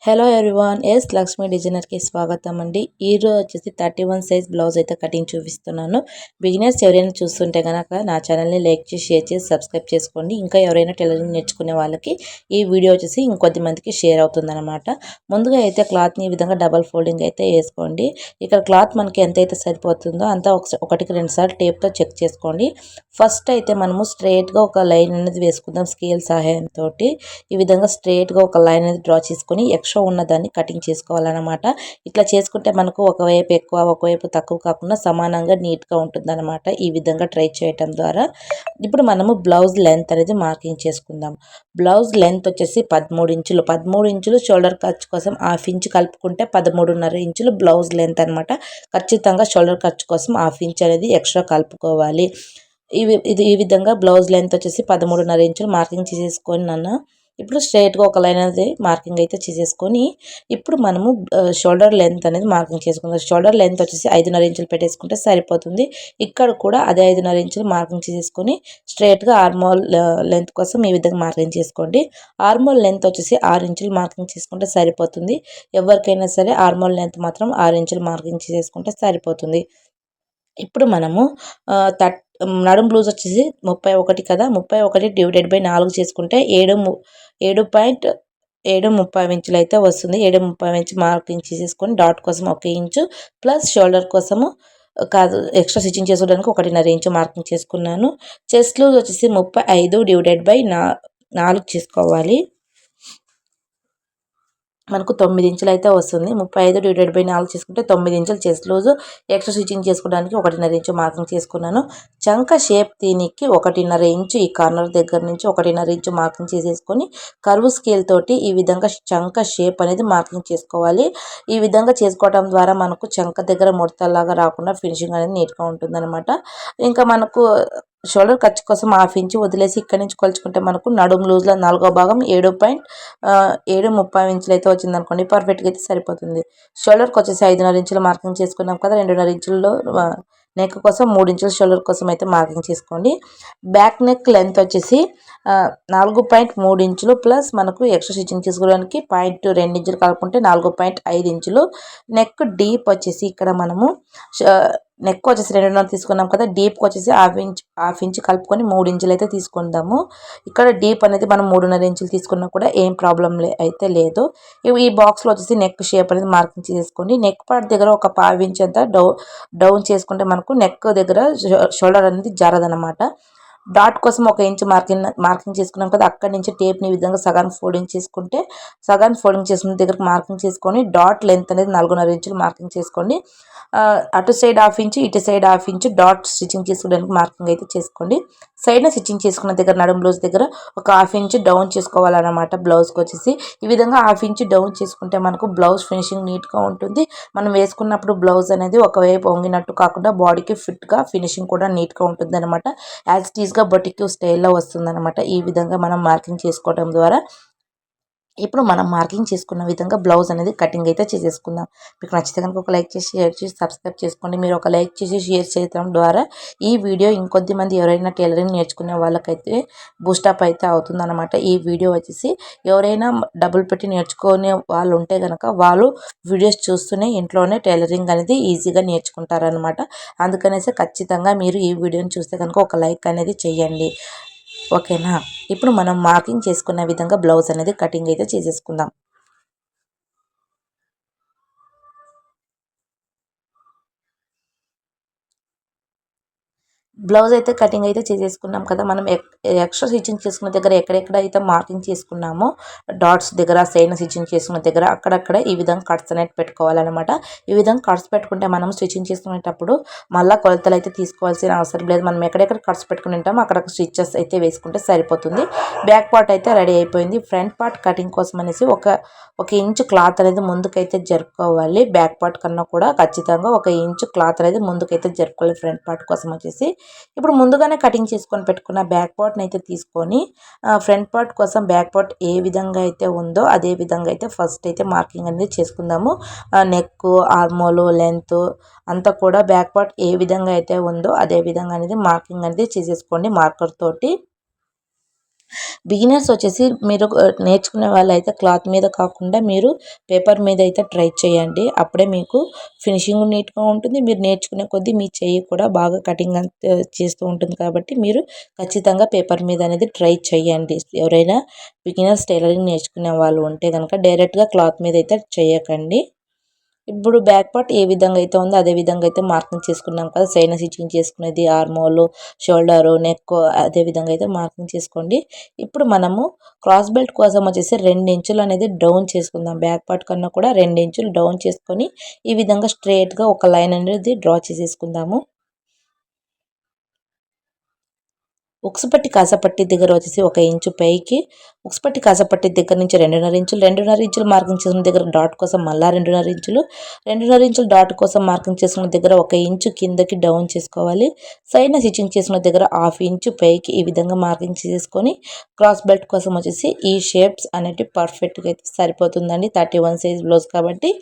Hello everyone, yes Lakshmi డిజైనర్కి స్వాగతం అండి. ఈరోజు వచ్చేసి 31 సైజ్ బ్లౌజ్ అయితే కటింగ్ చూపిస్తున్నాను. బిగినర్స్ ఎవరైనా చూస్తుంటే కనుక నా ఛానల్ని లైక్ చేసి షేర్ చేసి సబ్స్క్రైబ్ చేసుకోండి. ఇంకా ఎవరైనా టైలరింగ్ నేర్చుకునే వాళ్ళకి ఈ వీడియో వచ్చేసి ఇంకొద్ది మందికి షేర్ అవుతుందన్నమాట. ముందుగా అయితే క్లాత్ని ఈ విధంగా డబల్ ఫోల్డింగ్ అయితే వేసుకోండి. ఇక్కడ క్లాత్ మనకి ఎంతైతే సరిపోతుందో అంతా ఒకటికి 2 సార్లు టేప్తో చెక్ చేసుకోండి. ఫస్ట్ అయితే మనము స్ట్రైట్గా ఒక లైన్ అనేది వేసుకుందాం. స్కేల్ సహాయంతో ఈ విధంగా స్ట్రైట్గా ఒక లైన్ అనేది డ్రా చేసుకొని ఎక్స్ట్రా ఉన్నదాన్ని కటింగ్ చేసుకోవాలన్నమాట. ఇట్లా చేసుకుంటే మనకు ఒకవైపు ఎక్కువ ఒకవైపు తక్కువ కాకుండా సమానంగా నీట్గా ఉంటుందన్నమాట. ఈ విధంగా ట్రై చేయటం ద్వారా ఇప్పుడు మనము బ్లౌజ్ లెంత్ అనేది మార్కింగ్ చేసుకుందాం. బ్లౌజ్ లెంత్ వచ్చేసి 13 ఇంచులు. 13 ఇంచులు షోల్డర్ ఖర్చు కోసం హాఫ్ ఇంచ్ కలుపుకుంటే 13.5 ఇంచులు బ్లౌజ్ లెంత్ అనమాట. ఖచ్చితంగా షోల్డర్ ఖర్చు కోసం హాఫ్ ఇంచ్ అనేది ఎక్స్ట్రా కలుపుకోవాలి. ఈ విధంగా బ్లౌజ్ లెంత్ వచ్చేసి 13.5 ఇంచులు మార్కింగ్ చేసేసుకొని ఇప్పుడు స్ట్రైట్గా ఒక లైన్ అనేది మార్కింగ్ అయితే చేసేసుకొని ఇప్పుడు మనము షోల్డర్ లెంత్ అనేది మార్కింగ్ చేసుకుందాం. షోల్డర్ లెంత్ వచ్చేసి 5.5 ఇంచులు పెట్టేసుకుంటే సరిపోతుంది. ఇక్కడ కూడా అదే 5.5 ఇంచులు మార్కింగ్ చేసేసుకొని స్ట్రైట్గా ఆర్మోల్ లెంత్ కోసం ఈ విధంగా మార్కింగ్ చేసుకోండి. ఆర్మోల్ లెంత్ వచ్చేసి 6 ఇంచులు మార్కింగ్ చేసుకుంటే సరిపోతుంది. ఎవరికైనా సరే ఆర్మోల్ లెంత్ మాత్రం 6 ఇంచులు మార్కింగ్ చేసుకుంటే సరిపోతుంది. ఇప్పుడు మనము నడుం బ్లౌజ్ వచ్చేసి 31 కదా, 31 డివైడెడ్ బై 4 చేసుకుంటే 7.7 ఇంచులు అయితే వస్తుంది. 7.30 ఇంచు మార్కింగ్ చేసేసుకొని డాట్ కోసం 1 ఇంచు ప్లస్ షోల్డర్ కోసము కాదు ఎక్స్ట్రా స్టిచ్చింగ్ చేసుకోవడానికి 1.5 ఇంచు మార్కింగ్ చేసుకున్నాను. చెస్ట్ లూజ్ వచ్చేసి 35 డివైడెడ్ బై 4 చేసుకోవాలి. మనకు 9 ఇంచులు అయితే వస్తుంది. 35 డివైడెడ్ బై 4 చేసుకుంటే 9 ఇంచులు చెస్ట్ లూజు. ఎక్స్ట్రా స్టిచ్చింగ్ చేసుకోవడానికి 1.5 ఇంచు మార్కింగ్ చేసుకున్నాను. చంక షేప్ దీనికి 1.5 ఇంచు ఈ కార్నర్ దగ్గర నుంచి 1.5 ఇంచు మార్కింగ్ చేసేసుకొని కర్వ్ స్కేల్ తోటి ఈ విధంగా చంక షేప్ అనేది మార్కింగ్ చేసుకోవాలి. ఈ విధంగా చేసుకోవడం ద్వారా మనకు చంక దగ్గర ముడతల్లాగా రాకుండా ఫినిషింగ్ అనేది నీట్గా ఉంటుందన్నమాట. ఇంకా మనకు షోల్డర్ ఖర్చు కోసం హాఫ్ ఇంచు వదిలేసి ఇక్కడి నుంచి కొలుచుకుంటే మనకు నడుము లూజ్లో 4వ భాగం 7.7 ఇంచులు అయితే వచ్చింది అనుకోండి. పర్ఫెక్ట్గా అయితే సరిపోతుంది. షోల్డర్కి వచ్చేసి 5.5 ఇంచులు మార్కింగ్ చేసుకున్నాం కదా. 2.5 ఇంచుల్లో నెక్ కోసం 3 ఇంచులు షోల్డర్ కోసం అయితే మార్కింగ్ చేసుకోండి. బ్యాక్ నెక్ లెంత్ వచ్చేసి 4.3 ఇంచులు ప్లస్ మనకు ఎక్స్ట్రా స్టిచ్చింగ్ చేసుకోవడానికి 0.2 ఇంచులు కలుపుకుంటే 4.5 ఇంచులు. నెక్ డీప్ వచ్చేసి ఇక్కడ మనము నెక్ వచ్చేసి 2.5 తీసుకున్నాం కదా. డీప్కి వచ్చేసి హాఫ్ ఇంచ్ కలుపుకొని 3 ఇంచులు అయితే తీసుకుందాము. ఇక్కడ డీప్ అనేది మనం 3.5 ఇంచులు తీసుకున్నా కూడా ఏం ప్రాబ్లం అయితే లేదు. ఈ బాక్స్లో వచ్చేసి నెక్ షేప్ అనేది మార్కింగ్ చేసుకోండి. నెక్ పార్ట్ దగ్గర ఒక 1/2 ఇంచ్ అంతా డౌన్ చేసుకుంటే మనకు నెక్ దగ్గర షోల్డర్ అనేది జరదనమాట. డాట్ కోసం 1 ఇంచ్ మార్కింగ్ చేసుకున్నాం కదా. అక్కడి నుంచి టేప్ని ఈ విధంగా సగానికి ఫోల్డింగ్ చేసుకున్న దగ్గరకు మార్కింగ్ చేసుకొని డాట్ లెంత్ అనేది 4.5 ఇంచులు మార్కింగ్ చేసుకోండి. అటు సైడ్ హాఫ్ ఇంచు ఇటు side half inch dot stitching చేసుకోవడానికి మార్కింగ్ అయితే చేసుకోండి. సైడ్న స్టిచ్చింగ్ చేసుకున్న దగ్గర నడుం బ్లౌజ్ దగ్గర ఒక హాఫ్ ఇంచు డౌన్ చేసుకోవాలన్నమాట. బ్లౌజ్కి వచ్చేసి ఈ విధంగా హాఫ్ ఇంచు డౌన్ చేసుకుంటే మనకు బ్లౌజ్ ఫినిషింగ్ నీట్గా ఉంటుంది. మనం వేసుకున్నప్పుడు బ్లౌజ్ అనేది ఒకవైపు వంగినట్టు కాకుండా బాడీకి ఫిట్గా ఫినిషింగ్ కూడా నీట్గా ఉంటుంది అనమాట. యాజ్ ఇట్ ఈస్గా బొటిక్ స్టైల్లో వస్తుందన్నమాట. ఈ విధంగా మనం మార్కింగ్ చేసుకోవడం ద్వారా ఇప్పుడు మనం మార్కింగ్ చేసుకున్న విధంగా బ్లౌజ్ అనేది కటింగ్ అయితే చేసేసుకుందాం. మీకు నచ్చితే కనుక ఒక లైక్ చేసి షేర్ చేసి సబ్స్క్రైబ్ చేసుకోండి. మీరు ఒక లైక్ చేసి షేర్ చేయడం ద్వారా ఈ వీడియో ఇంకొద్ది మంది ఎవరైనా టైలరింగ్ నేర్చుకునే వాళ్ళకైతే బూస్టప్ అయితే అవుతుందన్నమాట. ఈ వీడియో వచ్చేసి ఎవరైనా డబ్బులు పెట్టి నేర్చుకునే వాళ్ళు ఉంటే కనుక వాళ్ళు వీడియోస్ చూస్తూనే ఇంట్లోనే టైలరింగ్ అనేది ఈజీగా నేర్చుకుంటారనమాట. అందుకనేసి ఖచ్చితంగా మీరు ఈ వీడియోని చూస్తే కనుక ఒక లైక్ అనేది చేయండి. ఓకేనా. ఇప్పుడు మనం మార్కింగ్ చేసుకున్న విధంగా బ్లౌజ్ అనేది కటింగ్ అయితే చేసేసుకుందాం. బ్లౌజ్ అయితే కటింగ్ అయితే చేసేసుకున్నాం కదా. మనం ఎక్స్ట్రా స్టిచ్చింగ్ చేసుకున్న దగ్గర ఎక్కడెక్కడ అయితే మార్కింగ్ చేసుకున్నామో డాట్స్ దగ్గర సైడ్ స్టిచ్చింగ్ చేసుకున్న దగ్గర అక్కడక్కడ ఈ విధంగా కట్స్ అనేది పెట్టుకోవాలన్నమాట. ఈ విధంగా కట్స్ పెట్టుకుంటే మనం స్టిచ్చింగ్ చేసుకునేటప్పుడు మళ్ళీ కొలతలు అయితే తీసుకోవాల్సిన అవసరం లేదు. మనం ఎక్కడెక్కడ కట్స్ పెట్టుకుని ఉంటామో అక్కడ స్టిచ్చెస్ అయితే వేసుకుంటే సరిపోతుంది. బ్యాక్ పార్ట్ అయితే రెడీ అయిపోయింది. ఫ్రంట్ పార్ట్ కటింగ్ కోసం అనేసి ఒక ఇంచు క్లాత్ అనేది ముందుకైతే జరుపుకోవాలి. బ్యాక్ పార్ట్ కన్నా కూడా ఖచ్చితంగా 1 ఇంచు క్లాత్ అనేది ముందుకైతే జరుపుకోవాలి ఫ్రంట్ పార్ట్ కోసం వచ్చేసి. ఇప్పుడు ముందుగానే కటింగ్ చేసుకొని పెట్టుకున్న బ్యాక్ పార్ట్ని అయితే తీసుకొని ఫ్రంట్ పార్ట్ కోసం బ్యాక్ పార్ట్ ఏ విధంగా అయితే ఉందో అదే విధంగా అయితే ఫస్ట్ అయితే మార్కింగ్ అనేది చేసుకుందాము. నెక్ ఆర్మోలు లెంత్ అంతా కూడా బ్యాక్ పార్ట్ ఏ విధంగా అయితే ఉందో అదే విధంగా అనేది మార్కింగ్ అనేది చేసేసుకోండి మార్కర్ తోటి. బిగినర్స్ వచ్చేసి మీరు నేర్చుకునే వాళ్ళైతే క్లాత్ మీద కాకుండా మీరు పేపర్ మీద అయితే ట్రై చేయండి. అప్పుడే మీకు ఫినిషింగ్ నీట్గా ఉంటుంది. మీరు నేర్చుకునే కొద్దీ మీ చెయ్యి కూడా బాగా కటింగ్ చేస్తూ ఉంటుంది కాబట్టి మీరు ఖచ్చితంగా పేపర్ మీద అనేది ట్రై చేయండి. ఎవరైనా బిగినర్స్ టైలరింగ్ నేర్చుకునే వాళ్ళు ఉంటే కనుక డైరెక్ట్గా క్లాత్ మీద అయితే చేయకండి. ఇప్పుడు బ్యాక్ పార్ట్ ఏ విధంగా అయితే ఉందో అదే విధంగా అయితే మార్కింగ్ చేసుకున్నాం కదా. సైడ్ స్టిచ్చింగ్ చేసుకునేది ఆర్మోలు, షోల్డరు, నెక్ అదే విధంగా అయితే మార్కింగ్ చేసుకోండి. ఇప్పుడు మనము క్రాస్ బెల్ట్ కోసం వచ్చేసి 2 ఇంచులు అనేది డౌన్ చేసుకుందాం. బ్యాక్ పార్ట్ కన్నా కూడా 2 ఇంచులు డౌన్ చేసుకొని ఈ విధంగా స్ట్రైట్గా ఒక లైన్ అనేది డ్రా చేసేసుకుందాము. ఉక్సుపట్టి కాజాపట్టి దగ్గర వచ్చేసి 1 ఇంచు పైకి, ఉక్సుపట్టి కాజాపట్టి దగ్గర నుంచి 2.5 ఇంచులు, 2.5 ఇంచులు మార్కింగ్ చేసుకున్న దగ్గర డాట్ కోసం మళ్ళా 2.5 ఇంచులు, 2.5 ఇంచులు డాట్ కోసం మార్కింగ్ చేసుకున్న దగ్గర 1 ఇంచు కిందకి డౌన్ చేసుకోవాలి. సైడ్న స్టిచ్చింగ్ చేసుకున్న దగ్గర 1/2 ఇంచు పైకి ఈ విధంగా మార్కింగ్ చేసుకొని క్రాస్ బెల్ట్ కోసం వచ్చేసి ఈ షేప్స్ అనేటివి పర్ఫెక్ట్గా అయితే సరిపోతుందండి. 31 సైజ్ బ్లౌజ్ కాబట్టి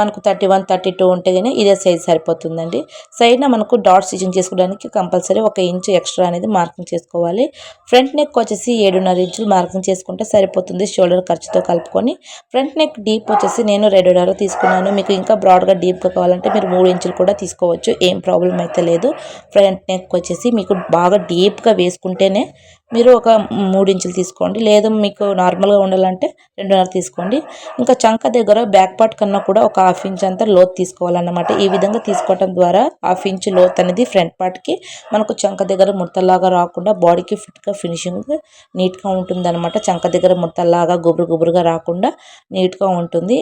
మనకు 31, 32 ఉంటే కానీ ఇదే సైజ్ సరిపోతుందండి. సైడ్న మనకు డాట్ స్టిచ్చింగ్ చేసుకోవడానికి కంపల్సరీ 1 ఇంచు ఎక్స్ట్రా అనేది మార్కింగ్ చేసుకోవాలి. ఫ్రంట్ నెక్ వచ్చేసి 7.5 ఇంచులు మార్కింగ్ చేసుకుంటే సరిపోతుంది. షోల్డర్ ఖర్చుతో కలుపుకొని ఫ్రంట్ నెక్ డీప్ వచ్చేసి నేను 2.5 తీసుకున్నాను. మీకు ఇంకా బ్రాడ్గా డీప్గా కావాలంటే మీరు 3 ఇంచులు కూడా తీసుకోవచ్చు. ఏం ప్రాబ్లం అయితే లేదు. ఫ్రంట్ నెక్ వచ్చేసి మీకు బాగా డీప్గా వేసుకుంటేనే మీరు ఒక 3 ఇంచులు తీసుకోండి. లేదు మీకు నార్మల్గా ఉండాలంటే 2.5 తీసుకోండి. ఇంకా చంక దగ్గర బ్యాక్ పార్ట్ కన్నా కూడా ఒక 1/2 ఇంచ్ అంతా లోతు తీసుకోవాలన్నమాట. ఈ విధంగా తీసుకోవటం ద్వారా 1/2 ఇంచ్ లోతు అనేది ఫ్రంట్ పార్ట్కి మనకు చంక దగ్గర ముడతలాగా రాకుండా బాడీకి ఫిట్గా ఫినిషింగ్ నీట్గా ఉంటుందన్నమాట. చంక దగ్గర ముడతలాగా గుబురుగా రాకుండా నీట్గా ఉంటుంది.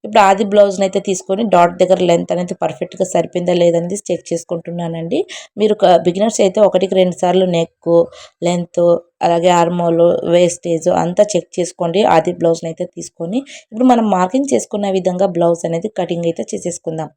ఇప్పుడు ఆది బ్లౌజ్ని అయితే తీసుకొని డాట్ దగ్గర లెంత్ అనేది పర్ఫెక్ట్గా సరిపోయిందా లేదనేది చెక్ చేసుకుంటున్నానండి. మీరు బిగినర్స్ అయితే 1కి 2 సార్లు నెక్ లెంత్ అలాగే ఆర్మోలు వేస్టేజ్ అంతా చెక్ చేసుకోండి. ఆది బ్లౌజ్ని అయితే తీసుకొని ఇప్పుడు మనం మార్కింగ్ చేసుకున్న విధంగా బ్లౌజ్ అనేది కటింగ్ అయితే చేసేసుకుందాం.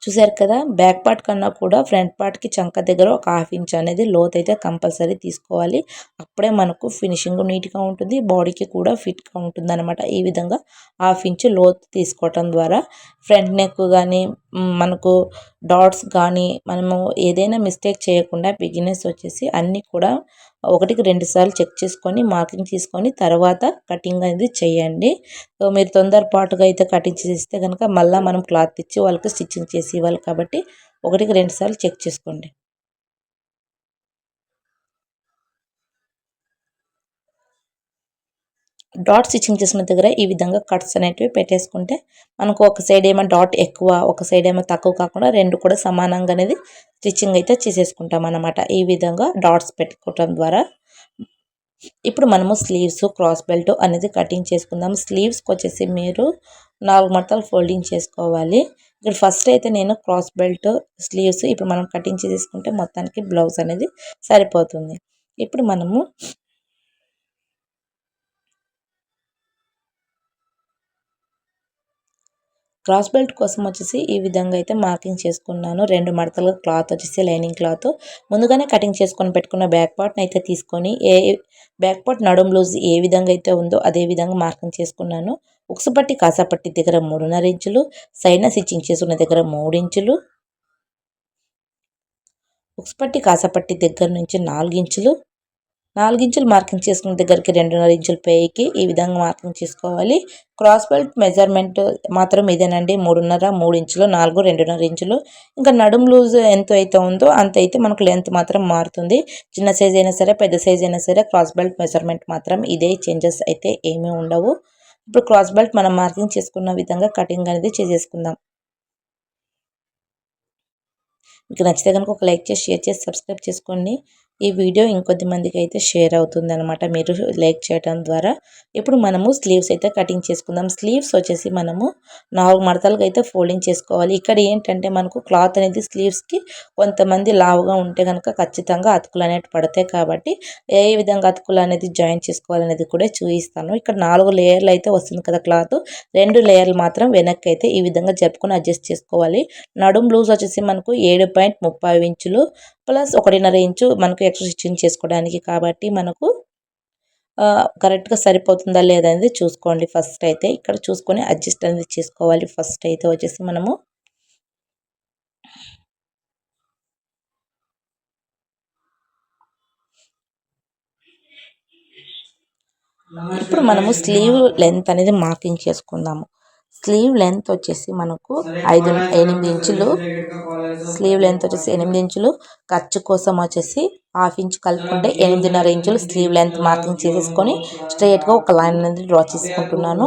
చూసారు కదా, బ్యాక్ పార్ట్ కన్నా కూడా ఫ్రంట్ పార్ట్కి చంక దగ్గర ఒక 1/2 ఇంచ్ అనేది లోత్ అయితే కంపల్సరీ తీసుకోవాలి. అప్పుడే మనకు ఫినిషింగ్ నీట్గా ఉంటుంది, బాడీకి కూడా ఫిట్గా ఉంటుంది అనమాట. ఈ విధంగా 1/2 ఇంచ్ లోతు తీసుకోవటం ద్వారా ఫ్రంట్ నెక్ కానీ మనకు డాట్స్ కానీ మనము ఏదైనా మిస్టేక్ చేయకుండా బిగినర్స్ వచ్చేసి అన్నీ కూడా 1కి 2 సార్లు చెక్ చేసుకొని మార్కింగ్ తీసుకొని తర్వాత కటింగ్ అనేది చేయండి. సో మీరు తొందరపాటుగా అయితే కటింగ్ చేస్తే కనుక మళ్ళీ మనం క్లాత్ ఇచ్చి వాళ్ళకి స్టిచ్చింగ్ చేసి ఇవ్వాలి కాబట్టి 1కి 2 సార్లు చెక్ చేసుకోండి. డాట్ స్టిచ్చింగ్ చేసిన దగ్గర ఈ విధంగా కట్స్ అనేటివి పెట్టేసుకుంటే మనకు ఒక సైడ్ ఏమో డాట్ ఎక్కువ ఒక సైడ్ ఏమో తక్కువ కాకుండా రెండు కూడా సమానంగా అనేది స్టిచ్చింగ్ అయితే చేసేసుకుంటాం అన్నమాట. ఈ విధంగా డాట్స్ పెట్టుకోవటం ద్వారా ఇప్పుడు మనము స్లీవ్స్ క్రాస్ బెల్ట్ అనేది కటింగ్ చేసుకుందాం. స్లీవ్స్కి వచ్చేసి మీరు 4 మడతలు ఫోల్డింగ్ చేసుకోవాలి. ఇక్కడ ఫస్ట్ అయితే నేను క్రాస్ బెల్ట్ స్లీవ్స్ ఇప్పుడు మనం కటింగ్ చేసుకుంటే మొత్తానికి బ్లౌజ్ అనేది సరిపోతుంది. ఇప్పుడు మనము క్రాస్ బెల్ట్ కోసం వచ్చేసి ఈ విధంగా అయితే మార్కింగ్ చేసుకున్నాను. 2 మడతలు క్లాత్ వచ్చేసి లైనింగ్ క్లాత్ ముందుగానే కటింగ్ చేసుకొని పెట్టుకున్న బ్యాక్ పార్ట్ని అయితే తీసుకొని బ్యాక్ పార్ట్ నడుం లూజ్ ఏ విధంగా అయితే ఉందో అదే విధంగా మార్కింగ్ చేసుకున్నాను. ఉక్సు పట్టి కాసాపట్టి దగ్గర 3.5 ఇంచులు, సైడ్న స్టిచ్చింగ్ చేసుకున్న దగ్గర 3 ఇంచులు, ఉక్సు పట్టి కాసాపట్టి దగ్గర నుంచి 4 ఇంచులు, 4 ఇంచులు మార్కింగ్ చేసుకున్న దగ్గరికి 2.5 ఇంచుల పైకి ఈ విధంగా మార్కింగ్ చేసుకోవాలి. క్రాస్ బెల్ట్ మెజర్మెంట్ మాత్రం ఇదేనండి. 3.5, 3 ఇంచులు, 4, 2.5 ఇంచులు. ఇంకా నడుం లూజ్ ఎంత అయితే ఉందో అంత అయితే మనకు లెంత్ మాత్రం మారుతుంది. చిన్న సైజ్ అయినా సరే పెద్ద సైజ్ అయినా సరే క్రాస్ బెల్ట్ మెజర్మెంట్ మాత్రం ఇదే, చేంజెస్ అయితే ఏమీ ఉండవు. ఇప్పుడు క్రాస్ బెల్ట్ మనం మార్కింగ్ చేసుకున్న విధంగా కటింగ్ అనేది చేసేసుకుందాం. మీకు నచ్చితే కనుక ఒక లైక్ చేసి షేర్ చేసి సబ్స్క్రైబ్ చేసుకోండి. ఈ వీడియో ఇంకొద్ది మందికి అయితే షేర్ అవుతుంది అనమాట మీరు లైక్ చేయడం ద్వారా. ఇప్పుడు మనము స్లీవ్స్ అయితే కటింగ్ చేసుకుందాం. స్లీవ్స్ వచ్చేసి మనము 4 మడతలుగా అయితే ఫోల్డింగ్ చేసుకోవాలి. ఇక్కడ ఏంటంటే మనకు క్లాత్ అనేది స్లీవ్స్కి కొంతమంది లావుగా ఉంటే కనుక ఖచ్చితంగా అతుకులు అనేవి పడతాయి కాబట్టి ఏ విధంగా అతుకులు అనేది జాయిన్ చేసుకోవాలనేది కూడా చూపిస్తాను. ఇక్కడ 4 లేయర్లు అయితే వస్తుంది కదా క్లాత్, 2 లేయర్లు మాత్రం వెనక్కి అయితే ఈ విధంగా జరుపుకొని అడ్జస్ట్ చేసుకోవాలి. నడుం లూజ్ వచ్చేసి మనకు 7.30 ఇంచులు ప్లస్ 1.5 ఇంచు మనకు ఎక్స్ట్రా స్టిచ్చింగ్ చేసుకోవడానికి కాబట్టి మనకు కరెక్ట్గా సరిపోతుందా లేదా అనేది చూసుకోండి. ఫస్ట్ అయితే ఇక్కడ చూసుకొని అడ్జస్ట్ అనేది చేసుకోవాలి. ఫస్ట్ అయితే వచ్చేసి మనము ఇప్పుడు మనము స్లీవ్ లెంత్ అనేది మార్కింగ్ చేసుకుందాము. స్లీవ్ లెంత్ వచ్చేసి మనకు 8 ఇంచులు. స్లీవ్ లెంత్ వచ్చేసి 8 ఇంచులు. ఖర్చు కోసం వచ్చేసి హాఫ్ ఇంచ్ కలుపుకుంటే 8.5 ఇంచులు స్లీవ్ లెంత్ మార్కింగ్ చేసేసుకొని స్ట్రైట్గా ఒక లైన్ అనేది డ్రా చేసుకుంటున్నాను.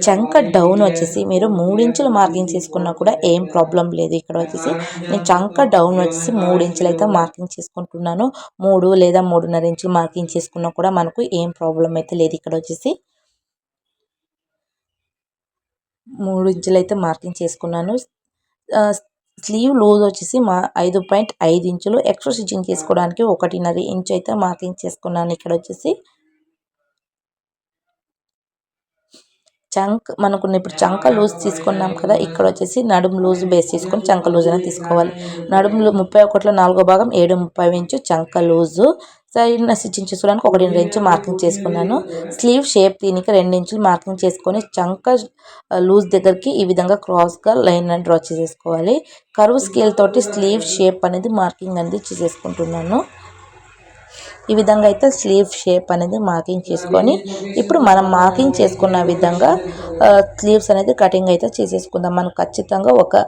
చంక డౌన్ వచ్చేసి మీరు 3 ఇంచులు మార్కింగ్ చేసుకున్నా కూడా ఏం ప్రాబ్లం లేదు. ఇక్కడ వచ్చేసి నేను చంక డౌన్ వచ్చేసి 3 ఇంచులు అయితే మార్కింగ్ చేసుకుంటున్నాను. 3 లేదా 3.5 ఇంచులు మార్కింగ్ చేసుకున్నా కూడా మనకు ఏం ప్రాబ్లం అయితే లేదు. ఇక్కడ వచ్చేసి 3 ఇంచులు అయితే మార్కింగ్ చేసుకున్నాను. స్లీవ్ లూజ్ వచ్చేసి 5.5 ఇంచులు. ఎక్స్ట్రా స్టిచ్చింగ్ చేసుకోవడానికి 1.5 ఇంచు అయితే మార్కింగ్ చేసుకున్నాను. ఇక్కడ వచ్చేసి మనకు ఇప్పుడు చంక లూజ్ తీసుకున్నాం కదా, ఇక్కడ వచ్చేసి నడుము లూజ్ బేస్ తీసుకొని చంక లూజ్ అనేది తీసుకోవాలి. నడుము 31లో 4వ భాగం 7.30 ఇంచు చంక లూజు. సైడ్ స్టిచ్చింగ్ చేసుకోవడానికి 1.5 ఇంచు మార్కింగ్ చేసుకున్నాను. స్లీవ్ షేప్ దీనికి 2 ఇంచులు మార్కింగ్ చేసుకొని చంక లూజ్ దగ్గరికి ఈ విధంగా క్రాస్గా లైన్ అని డ్రా చేసేసుకోవాలి. కర్వ్ స్కేల్ తోటి స్లీవ్ షేప్ అనేది మార్కింగ్ అనేది చేసేసుకుంటున్నాను. ఈ విధంగా అయితే స్లీవ్ షేప్ అనేది మార్కింగ్ చేసుకొని ఇప్పుడు మనం మార్కింగ్ చేసుకున్న విధంగా స్లీవ్స్ అనేది కటింగ్ అయితే చేసేసుకుందాం. మనం ఖచ్చితంగా ఒక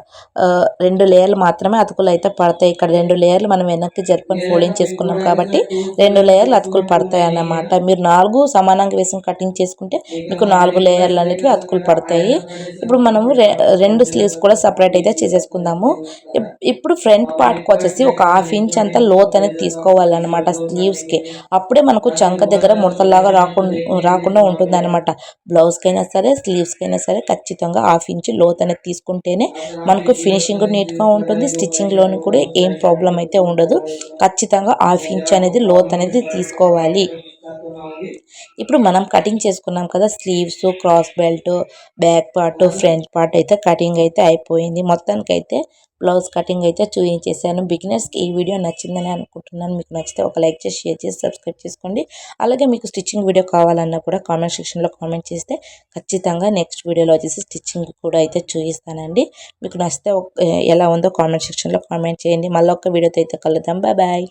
2 లేయర్లు మాత్రమే అతుకులు అయితే పడతాయి. ఇక్కడ 2 లేయర్లు మనం వెనక్కి జరుపుకొని ఫోల్డింగ్ చేసుకున్నాం కాబట్టి 2 లేయర్లు అతుకులు పడతాయి అన్నమాట. మీరు 4 సమానంగా వేసుకుని కటింగ్ చేసుకుంటే మీకు 4 లేయర్లు అనేవి అతుకులు పడతాయి. ఇప్పుడు మనము 2 స్లీవ్స్ కూడా సపరేట్ అయితే చేసేసుకుందాము. ఇప్పుడు ఫ్రంట్ పార్ట్కి వచ్చేసి ఒక హాఫ్ ఇంచ్ అంతా లోత్ అనేది తీసుకోవాలన్నమాట స్లీవ్స్కి. అప్పుడే మనకు చంక దగ్గర ముడతల్లాగా రాకుండా ఉంటుంది అనమాట. బ్లౌజ్కైనా సరే స్లీవ్స్కైనా సరే ఖచ్చితంగా హాఫ్ ఇంచ్ లోత్ అనేది తీసుకుంటేనే మనకు ఫినిషింగ్ నీట్గా ఉంటుంది. స్టిచ్చింగ్లోని కూడా ఏం ప్రాబ్లం అయితే ఉండదు. ఖచ్చితంగా హాఫ్ ఇంచ్ అనేది లోత్ అనేది తీసుకోవాలి. ఇప్పుడు మనం కటింగ్ చేసుకున్నాం కదా, sleeves, cross belt, back part, front part అయితే కటింగ్ అయితే అయిపోయింది. మొత్తానికి అయితే బ్లౌజ్ కటింగ్ అయితే చూపించేసాను. బిగినర్స్కి ఈ వీడియో నచ్చిందని అనుకుంటున్నాను. మీకు నచ్చితే ఒక లైక్ చేసి, షేర్ చేసి, సబ్స్క్రైబ్ చేసుకోండి. అలాగే మీకు స్టిచ్చింగ్ వీడియో కావాలన్నా కూడా కామెంట్ సెక్షన్లో కామెంట్ చేస్తే ఖచ్చితంగా నెక్స్ట్ వీడియోలో వచ్చేసి స్టిచ్చింగ్ కూడా అయితే చూపిస్తానండి. మీకు నచ్చితే ఎలా ఉందో కామెంట్ సెక్షన్లో కామెంట్ చేయండి. మళ్ళీ ఒక వీడియోతో అయితే కలుద్దాం. Bye bye.